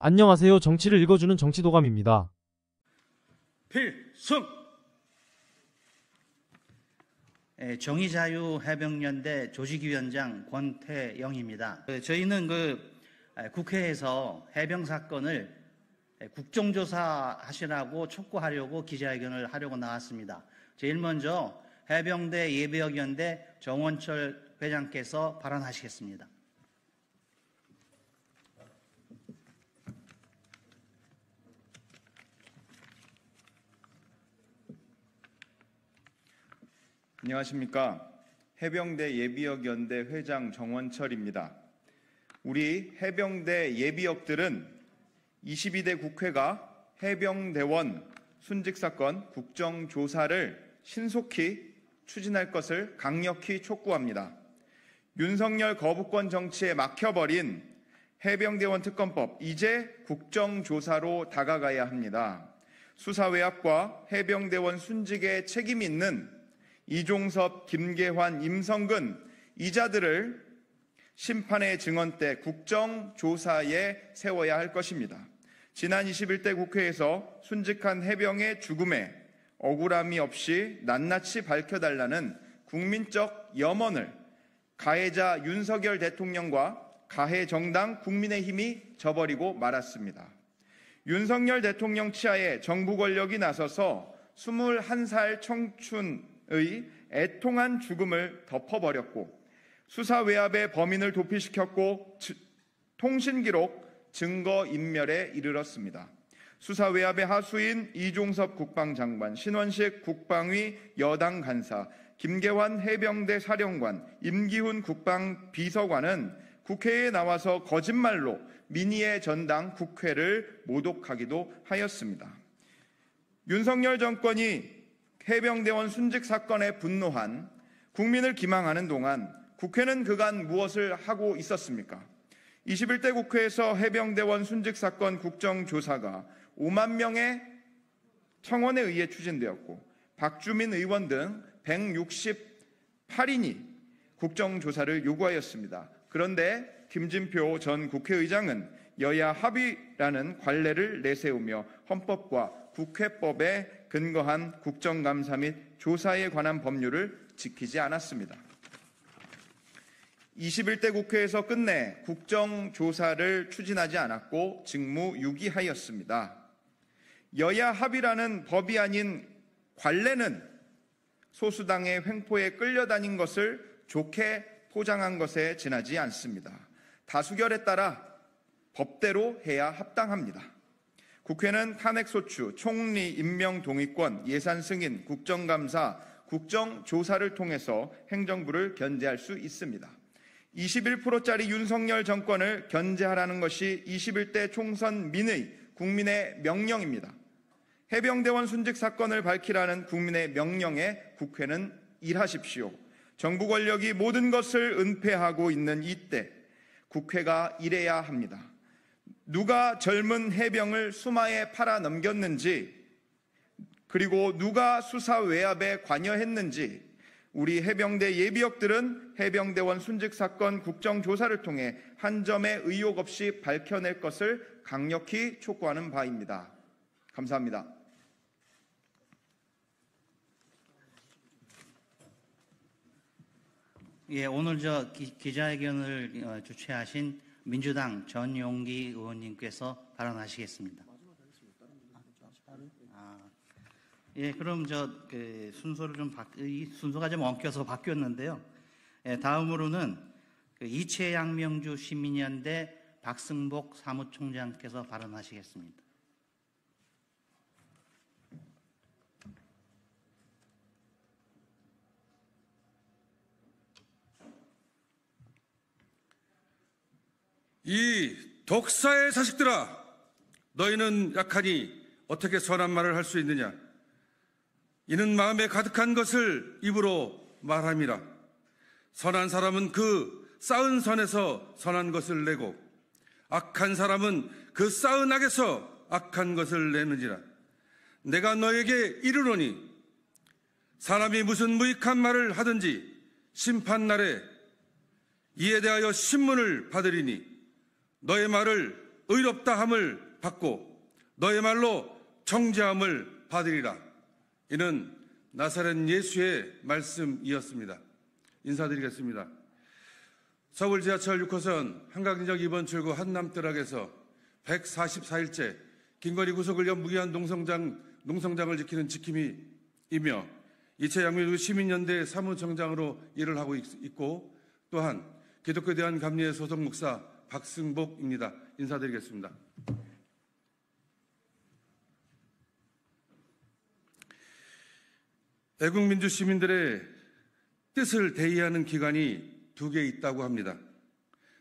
안녕하세요. 정치를 읽어주는 정치도감입니다. 필승! 정의자유해병연대 조직위원장 권태영입니다. 저희는 국회에서 해병 사건을 국정조사하시라고 촉구하려고 기자회견을 하려고 나왔습니다. 제일 먼저 해병대 예비역연대 정원철 회장께서 발언하시겠습니다. 안녕하십니까. 해병대 예비역연대 회장 정원철입니다. 우리 해병대 예비역들은 22대 국회가 해병대원 순직사건 국정조사를 신속히 추진할 것을 강력히 촉구합니다. 윤석열 거부권 정치에 막혀버린 해병대원 특검법, 이제 국정조사로 다가가야 합니다. 수사 외압과 해병대원 순직에 책임 있는 이종섭, 김계환, 임성근 이자들을 심판의 증언대 국정조사에 세워야 할 것입니다. 지난 21대 국회에서 순직한 해병의 죽음에 억울함이 없이 낱낱이 밝혀달라는 국민적 염원을 가해자 윤석열 대통령과 가해 정당 국민의힘이 저버리고 말았습니다. 윤석열 대통령 치하에 정부 권력이 나서서 21살 청춘의 애통한 죽음을 덮어버렸고 수사 외압의 범인을 도피시켰고 통신기록 증거인멸에 이르렀습니다. 수사 외압의 하수인 이종섭 국방장관, 신원식 국방위 여당 간사, 김계환 해병대 사령관, 임기훈 국방비서관은 국회에 나와서 거짓말로 민의의 전당 국회를 모독하기도 하였습니다. 윤석열 정권이 해병대원 순직 사건에 분노한 국민을 기망하는 동안 국회는 그간 무엇을 하고 있었습니까? 21대 국회에서 해병대원 순직 사건 국정조사가 5만 명의 청원에 의해 추진되었고 박주민 의원 등 168인이 국정조사를 요구하였습니다. 그런데 김진표 전 국회의장은 여야 합의라는 관례를 내세우며 헌법과 국회법에 근거한 국정감사 및 조사에 관한 법률을 지키지 않았습니다. 21대 국회에서 끝내 국정조사를 추진하지 않았고 직무유기하였습니다. 여야 합의라는 법이 아닌 관례는 소수당의 횡포에 끌려다닌 것을 좋게 포장한 것에 지나지 않습니다. 다수결에 따라 법대로 해야 합당합니다. 국회는 탄핵소추, 총리 임명 동의권, 예산 승인, 국정감사, 국정조사를 통해서 행정부를 견제할 수 있습니다. 21%짜리 윤석열 정권을 견제하라는 것이 21대 총선 민의 국민의 명령입니다. 해병대원 순직 사건을 밝히라는 국민의 명령에 국회는 일하십시오. 정부 권력이 모든 것을 은폐하고 있는 이때 국회가 일해야 합니다. 누가 젊은 해병을 수마에 팔아 넘겼는지, 그리고 누가 수사 외압에 관여했는지 우리 해병대 예비역들은 해병대원 순직 사건 국정조사를 통해 한 점의 의혹 없이 밝혀낼 것을 강력히 촉구하는 바입니다. 감사합니다. 예, 오늘 기자회견을 주최하신 민주당 전용기 의원님께서 발언하시겠습니다. 예, 그럼 순서를 이 순서가 좀 엉켜서 바뀌었는데요. 예, 다음으로는 이채양명주 시민연대 박승복 사무총장께서 발언하시겠습니다. 이 독사의 자식들아, 너희는 약하니 어떻게 선한 말을 할 수 있느냐? 이는 마음에 가득한 것을 입으로 말함이라. 선한 사람은 그 쌓은 선에서 선한 것을 내고 악한 사람은 그 쌓은 악에서 악한 것을 내느니라. 내가 너에게 이르노니 사람이 무슨 무익한 말을 하든지 심판날에 이에 대하여 신문을 받으리니 너의 말을 의롭다함을 받고 너의 말로 정죄함을 받으리라. 이는 나사렛 예수의 말씀이었습니다. 인사드리겠습니다. 서울 지하철 6호선 한강진역 2번 출구 한남뜰락에서 144일째 김건희 구속을 위한 무기한 농성장을 지키는 지킴이이며 이채양민주 시민연대 사무총장으로 일을 하고 있고 또한 기독교에 대한 감리의 소속 목사 박승복입니다. 인사드리겠습니다. 애국민주 시민들의 뜻을 대의하는 기관이 두 개 있다고 합니다.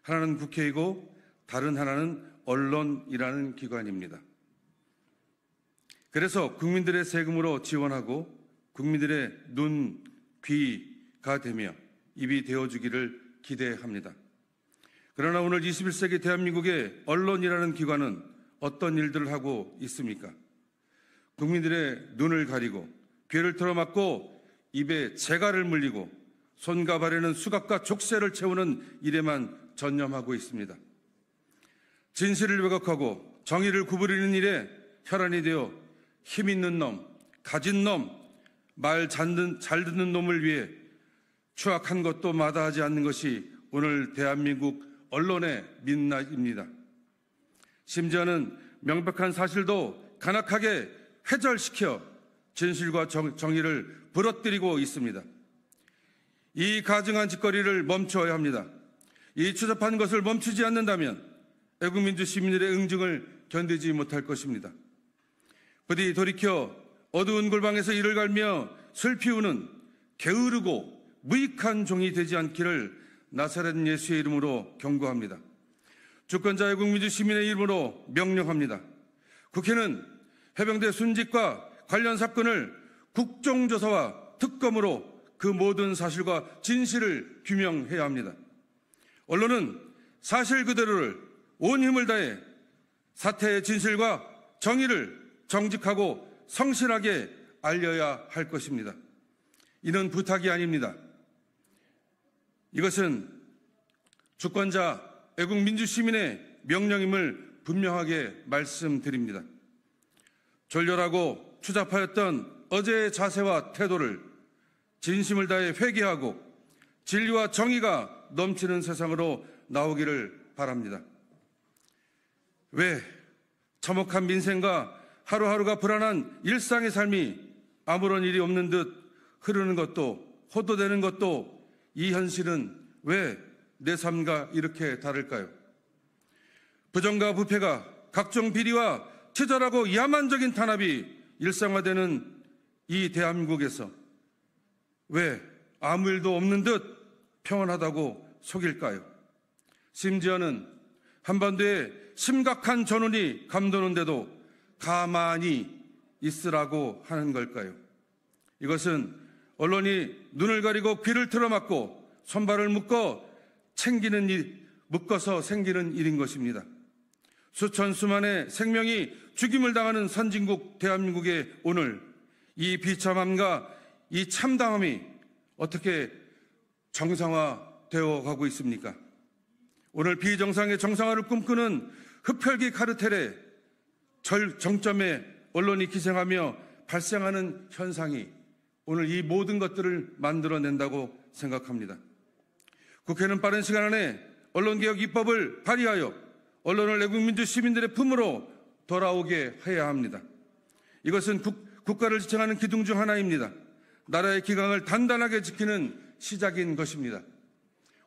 하나는 국회이고 다른 하나는 언론이라는 기관입니다. 그래서 국민들의 세금으로 지원하고 국민들의 눈, 귀가 되며 입이 되어주기를 기대합니다. 그러나 오늘 21세기 대한민국의 언론이라는 기관은 어떤 일들을 하고 있습니까? 국민들의 눈을 가리고 귀를 틀어막고 입에 재갈을 물리고 손과 발에는 수갑과 족쇄를 채우는 일에만 전념하고 있습니다. 진실을 왜곡하고 정의를 구부리는 일에 혈안이 되어 힘 있는 놈, 가진 놈, 말 잘 듣는 놈을 위해 추악한 것도 마다하지 않는 것이 오늘 대한민국 언론의 민낯입니다. 심지어는 명백한 사실도 간악하게 회절시켜 진실과 정의를 부러뜨리고 있습니다. 이 가증한 짓거리를 멈춰야 합니다. 이 추잡한 것을 멈추지 않는다면 애국민주 시민들의 응징을 견디지 못할 것입니다. 부디 돌이켜 어두운 골방에서 이를 갈며 슬피우는 게으르고 무익한 종이 되지 않기를 나사렛 예수의 이름으로 경고합니다. 주권자 애국민주 시민의 이름으로 명령합니다. 국회는 해병대 순직과 관련 사건을 국정조사와 특검으로 그 모든 사실과 진실을 규명해야 합니다. 언론은 사실 그대로를 온 힘을 다해 사태의 진실과 정의를 정직하고 성실하게 알려야 할 것입니다. 이는 부탁이 아닙니다. 이것은 주권자 애국민주시민의 명령임을 분명하게 말씀드립니다. 졸렬하고 추잡하였던 어제의 자세와 태도를 진심을 다해 회개하고 진리와 정의가 넘치는 세상으로 나오기를 바랍니다. 왜 참혹한 민생과 하루하루가 불안한 일상의 삶이 아무런 일이 없는 듯 흐르는 것도 호도되는 것도 이 현실은 왜 내 삶과 이렇게 다를까요? 부정과 부패가 각종 비리와 치졸하고 야만적인 탄압이 일상화되는 이 대한민국에서 왜 아무 일도 없는 듯 평온하다고 속일까요? 심지어는 한반도에 심각한 전운이 감도는데도 가만히 있으라고 하는 걸까요? 이것은 언론이 눈을 가리고 귀를 틀어막고 손발을 묶어서 생기는 일인 것입니다. 수천 수만의 생명이 죽임을 당하는 선진국 대한민국의 오늘 이 비참함과 이 참담함이 어떻게 정상화되어 가고 있습니까? 오늘 비정상의 정상화를 꿈꾸는 흡혈귀 카르텔의 정점에 언론이 기생하며 발생하는 현상이 오늘 이 모든 것들을 만들어낸다고 생각합니다. 국회는 빠른 시간 안에 언론개혁 입법을 발의하여 언론을 애국민주 시민들의 품으로 돌아오게 해야 합니다. 이것은 국가를 지탱하는 기둥 중 하나입니다. 나라의 기강을 단단하게 지키는 시작인 것입니다.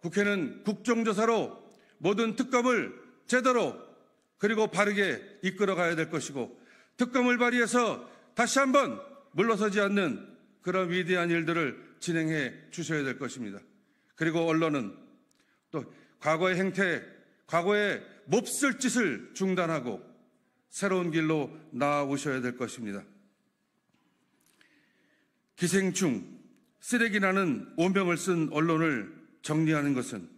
국회는 국정조사로 모든 특검을 제대로 그리고 바르게 이끌어가야 될 것이고 특검을 발의해서 다시 한번 물러서지 않는 그런 위대한 일들을 진행해 주셔야 될 것입니다. 그리고 언론은 또 과거의 행태, 과거의 몹쓸 짓을 중단하고 새로운 길로 나아오셔야 될 것입니다. 기생충, 쓰레기라는 오명을 쓴 언론을 정리하는 것은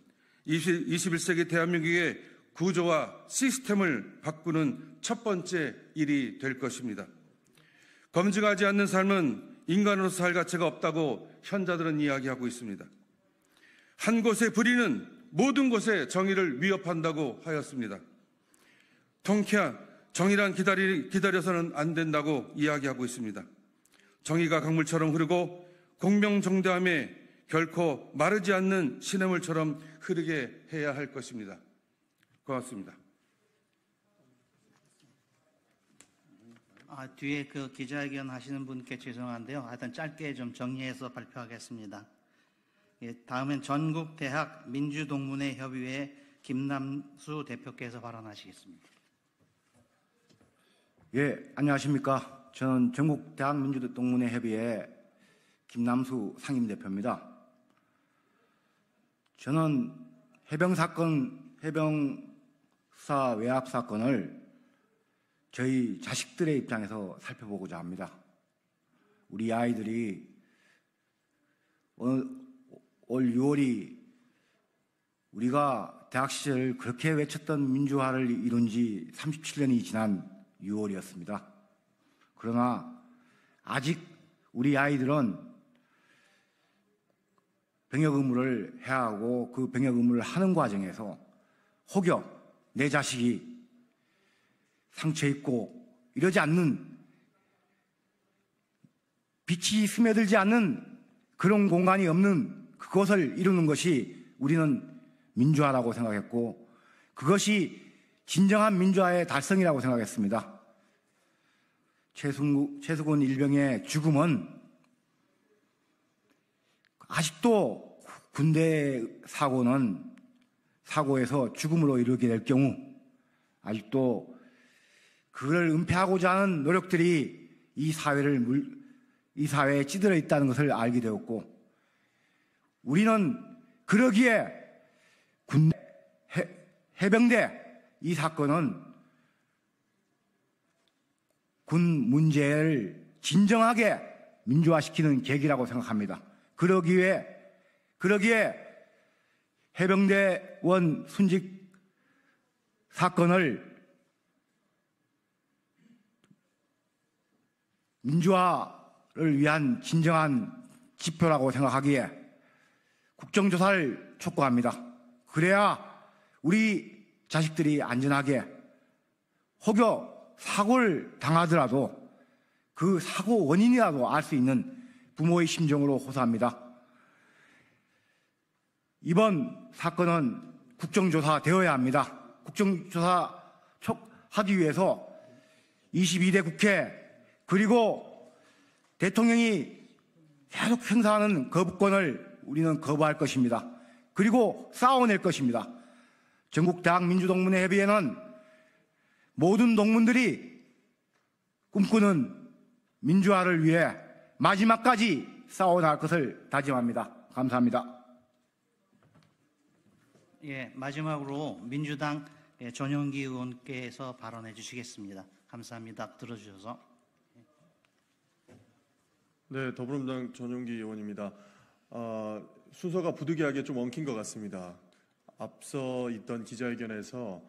21세기 대한민국의 구조와 시스템을 바꾸는 첫 번째 일이 될 것입니다. 검증하지 않는 삶은 인간으로서 살 가치가 없다고 현자들은 이야기하고 있습니다. 한 곳의 불의는 모든 곳의 정의를 위협한다고 하였습니다. 통쾌한 정의란 기다려서는 안 된다고 이야기하고 있습니다. 정의가 강물처럼 흐르고 공명정대함에 결코 마르지 않는 시냇물처럼 흐르게 해야 할 것입니다. 고맙습니다. 뒤에 그 기자회견 하시는 분께 죄송한데요. 하여튼 짧게 좀 정리해서 발표하겠습니다. 예, 다음엔 전국대학 민주동문회 협의회 김남수 대표께서 발언하시겠습니다. 예, 안녕하십니까. 저는 전국대학 민주동문회 협의회 김남수 상임대표입니다. 저는 해병수사 외압 사건을 저희 자식들의 입장에서 살펴보고자 합니다. 우리 아이들이 올 6월이 우리가 대학 시절 그렇게 외쳤던 민주화를 이룬 지 37년이 지난 6월이었습니다. 그러나 아직 우리 아이들은 병역 의무를 해야 하고 그 병역 의무를 하는 과정에서 혹여 내 자식이 상처 입고 이러지 않는, 빛이 스며들지 않는 그런 공간이 없는 그것을 이루는 것이 우리는 민주화라고 생각했고, 그것이 진정한 민주화의 달성이라고 생각했습니다. 최수근 일병의 죽음은 아직도 군대 사고에서 죽음으로 이르게 될 경우 아직도 그걸 은폐하고자 하는 노력들이 이 사회에 찌들어 있다는 것을 알게 되었고, 우리는 그러기에 해병대 이 사건은 군 문제를 진정하게 민주화시키는 계기라고 생각합니다. 그러기에 해병대원 순직 사건을 민주화를 위한 진정한 지표라고 생각하기에 국정조사를 촉구합니다. 그래야 우리 자식들이 안전하게, 혹여 사고를 당하더라도 그 사고 원인이라도 알 수 있는 부모의 심정으로 호소합니다. 이번 사건은 국정조사 되어야 합니다. 국정조사 하기 위해서 22대 국회 그리고 대통령이 계속 행사하는 거부권을 우리는 거부할 것입니다. 그리고 싸워낼 것입니다. 전국대학 민주동문회 협의회는 모든 동문들이 꿈꾸는 민주화를 위해 마지막까지 싸워나갈 것을 다짐합니다. 감사합니다. 예, 마지막으로 민주당 전용기 의원께서 발언해 주시겠습니다. 감사합니다. 들어주셔서. 네, 더불어민주당 전용기 의원입니다. 순서가 부득이하게 좀 엉킨 것 같습니다. 앞서 있던 기자회견에서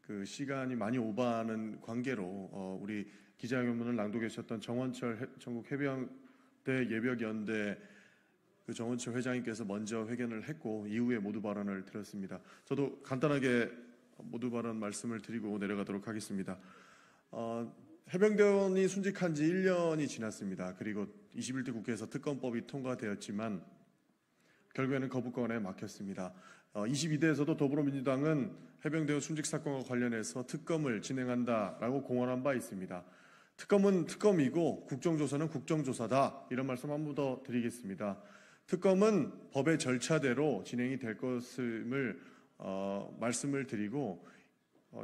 그 시간이 많이 오버하는 관계로 우리 기자회견문을 낭독해 주셨던 정원철 전국 해병대 예벽연대 그 정원철 회장님께서 먼저 회견을 했고 이후에 모두 발언을 드렸습니다. 저도 간단하게 모두 발언 말씀을 드리고 내려가도록 하겠습니다. 해병대원이 순직한 지 1년이 지났습니다. 그리고 21대 국회에서 특검법이 통과되었지만 결국에는 거부권에 막혔습니다. 22대에서도 더불어민주당은 해병대원 순직 사건과 관련해서 특검을 진행한다라고 공언한 바 있습니다. 특검은 특검이고 국정조사는 국정조사다. 이런 말씀 한 번 더 드리겠습니다. 특검은 법의 절차대로 진행이 될 것을 말씀을 드리고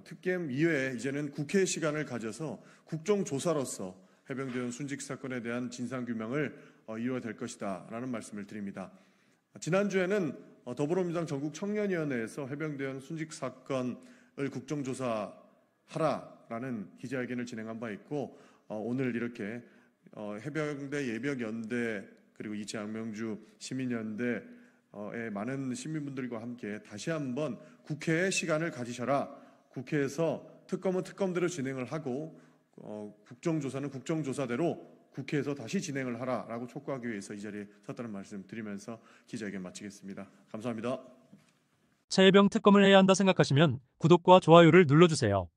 특검 이외에 이제는 국회 시간을 가져서 국정조사로서 해병대원 순직 사건에 대한 진상규명을 이루어야 될 것이다 라는 말씀을 드립니다. 지난주에는 더불어민주당 전국 청년위원회에서 해병대원 순직 사건을 국정조사하라라는 기자회견을 진행한 바 있고 오늘 이렇게 해병대 예벽연대 그리고 이채 양명주 시민연대의 많은 시민분들과 함께 다시 한번 국회의 시간을 가지셔라. 국회에서 특검은 특검대로 진행을 하고 국정조사는 국정조사대로 국회에서 다시 진행을 하라라고 촉구하기 위해서 이 자리에 섰다는 말씀 드리면서 기자회견 마치겠습니다. 감사합니다. 최혜병 특검을 해야 한다 생각하시면 구독과 좋아요를 눌러주세요.